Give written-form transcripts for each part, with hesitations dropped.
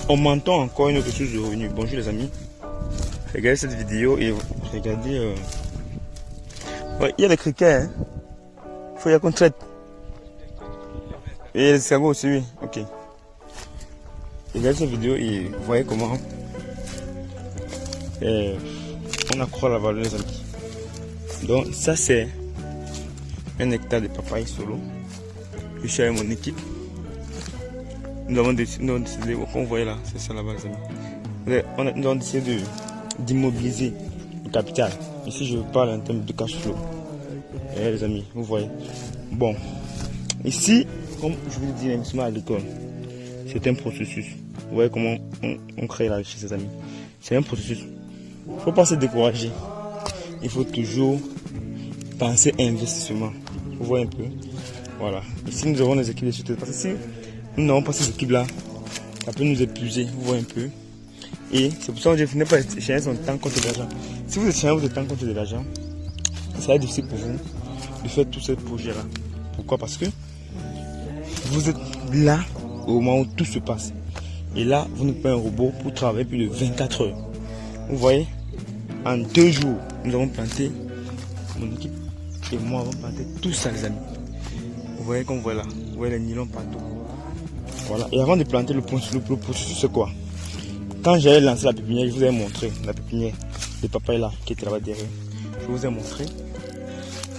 on m'entend encore une autre source de revenus. Bonjour les amis. Regardez cette vidéo et regardez. Ouais, il y a les criquets. Hein. Il faut qu'on traite. Et les escargots aussi, oui. Ok. Regardez cette vidéo et vous voyez comment on accroît la valeur les amis. Donc ça c'est un hectare de papaye solo. Je suis avec mon équipe. Nous avons décidé, comme vous voyez là, c'est ça là-bas les amis. Nous avons décidé d'immobiliser le capital. Ici je parle en termes de cash flow. Et les amis, vous voyez. Bon, ici, comme je vous dis, l'investissement agricole, c'est un processus. Vous voyez comment on crée la richesse les amis. C'est un processus. Il ne faut pas se décourager. Il faut toujours penser à investissement. Vous voyez un peu. Voilà. Ici nous avons des équipes de soutien. Parce que si nous n'avons pas ces équipes-là, ça peut nous épuiser. Vous voyez un peu. Et c'est pour ça que je n'ai pas échanger son temps contre de l'argent. Si vous échangez votre temps contre de l'argent, ça va être difficile pour vous de faire tout ce projet-là. Pourquoi? Parce que vous êtes là au moment où tout se passe. Et là, vous n'êtes pas un robot pour travailler plus de 24 heures. Vous voyez, en 2 jours, nous avons planté, mon équipe et moi avons planté tout ça les amis. Vous voyez comme voilà, vous voyez les nylons partout. Voilà, et avant de planter le processus c'est quoi? Quand j'avais lancé la pépinière, je vous ai montré la pépinière de papaye là qui était là-bas derrière. Je vous ai montré.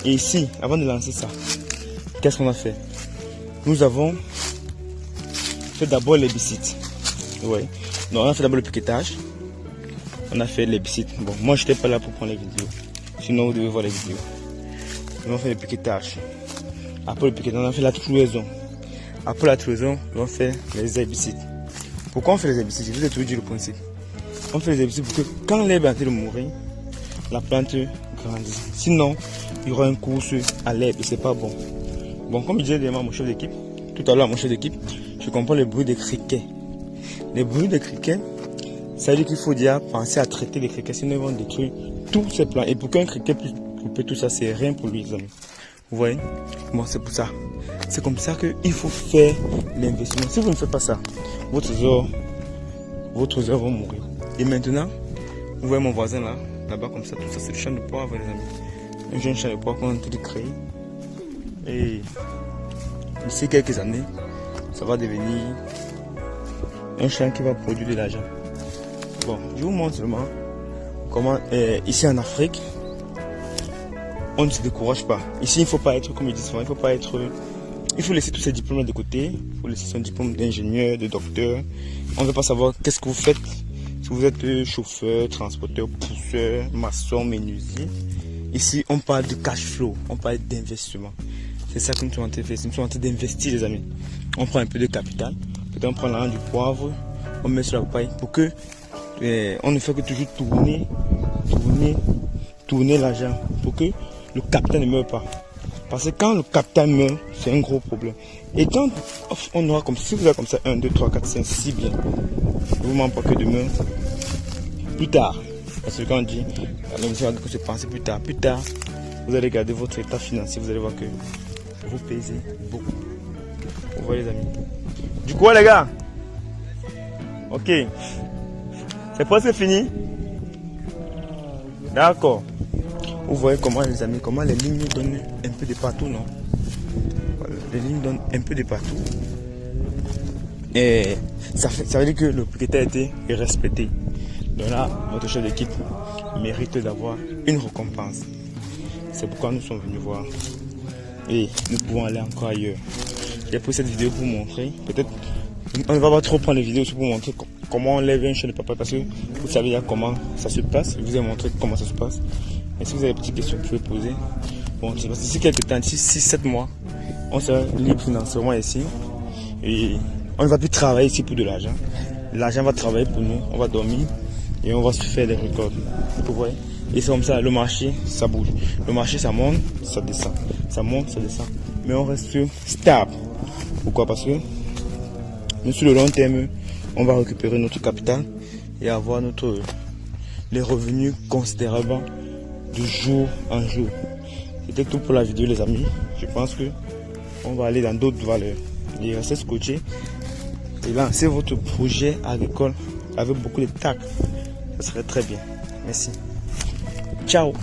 Et ici, avant de lancer ça, qu'est-ce qu'on a fait? Nous avons fait d'abord l'herbicide. Ouais. Donc on a fait d'abord le piquetage. On a fait l'herbicide. Bon, moi je n'étais pas là pour prendre les vidéos. Sinon vous devez voir les vidéos. On a fait le piquetage. Après le piquetage, on a fait la trouaison. Après la trouaison, on fait les herbicides. Pourquoi on fait les herbicides? Je vous ai toujours dit le principe. On fait les herbicides pour que quand l'herbe est en train de mourir, la plante grandit. Sinon, il y aura une course à l'herbe et c'est pas bon. Bon, comme je disais déjà à mon chef d'équipe, tout à l'heure à mon chef d'équipe, je comprends le bruit des criquets. Les bruits des criquets, ça veut dire qu'il faut déjà penser à traiter les criquets, sinon ils vont détruire tous ces plants. Et pour qu'un criquet puisse couper tout ça, c'est rien pour lui, les amis. Vous voyez? Bon, c'est pour ça. C'est comme ça qu'il faut faire l'investissement. Si vous ne faites pas ça, votre trésor va mourir. Et maintenant, vous voyez mon voisin là, là-bas comme ça, tout ça c'est le champ de poivre, les amis. Un jeune champ de poivre qu'on est en train de créer. Et d'ici quelques années, ça va devenir un champ qui va produire de l'argent. Bon, je vous montre seulement comment ici en Afrique, on ne se décourage pas. Ici, il ne faut pas être, comme je dis souvent, il faut laisser tous ses diplômes de côté. Il faut laisser son diplôme d'ingénieur, de docteur. On ne veut pas savoir qu'est-ce que vous faites. Si vous êtes chauffeur, transporteur, pousseur, maçon, menuisier. Ici, on parle de cash flow, on parle d'investissement. C'est ça que nous sommes en train de faire. Nous sommes en train d'investir, les amis. On prend un peu de capital. Peut-être on prend l'argent du poivre, on met sur la paille pour que on ne fait que toujours tourner l'argent pour que le capital ne meure pas. Parce que quand le capital meurt, c'est un gros problème. Et quand on aura comme ça, si vous avez comme ça 1, 2, 3, 4, 5, 6 biens, ne vous manque pas que demain, plus tard. Parce que quand on dit, que se penser plus tard, vous allez regarder votre état financier, vous allez voir que vous pesez beaucoup. Vous voyez les amis. Du coup les gars, ok, c'est presque fini. D'accord. Vous voyez comment les amis, comment les lignes donnent un peu de partout, non? Voilà, les lignes donnent un peu de partout. Et ça veut dire que le propriétaire a été respecté. Donc là, notre chef d'équipe mérite d'avoir une récompense. C'est pourquoi nous sommes venus voir. Et nous pouvons aller encore ailleurs. J'ai pris cette vidéo pour vous montrer. Peut-être, on ne va pas trop prendre les vidéos pour vous montrer comment on lève un champ de papaye. Parce que vous savez déjà comment ça se passe. Je vous ai montré comment ça se passe. Et si vous avez des petites questions, vous pouvez poser. Bon, c'est parce que d'ici quelques temps, d'ici 6-7 mois, on sera libre financièrement ici. Et on ne va plus travailler ici pour de l'argent. L'argent va travailler pour nous. On va dormir et on va se faire des records. Vous voyez? Et c'est comme ça, le marché, ça bouge. Le marché, ça monte, ça descend. Ça monte, ça descend. Mais on reste stable. Pourquoi? Parce que nous, sur le long terme, on va récupérer notre capital et avoir les revenus considérables de jour en jour. C'était tout pour la vidéo les amis. Je pense que on va aller dans d'autres valeurs. Et restez scotchés. et lancer votre projet agricole avec beaucoup de tact. Ça serait très bien. Merci. Ciao.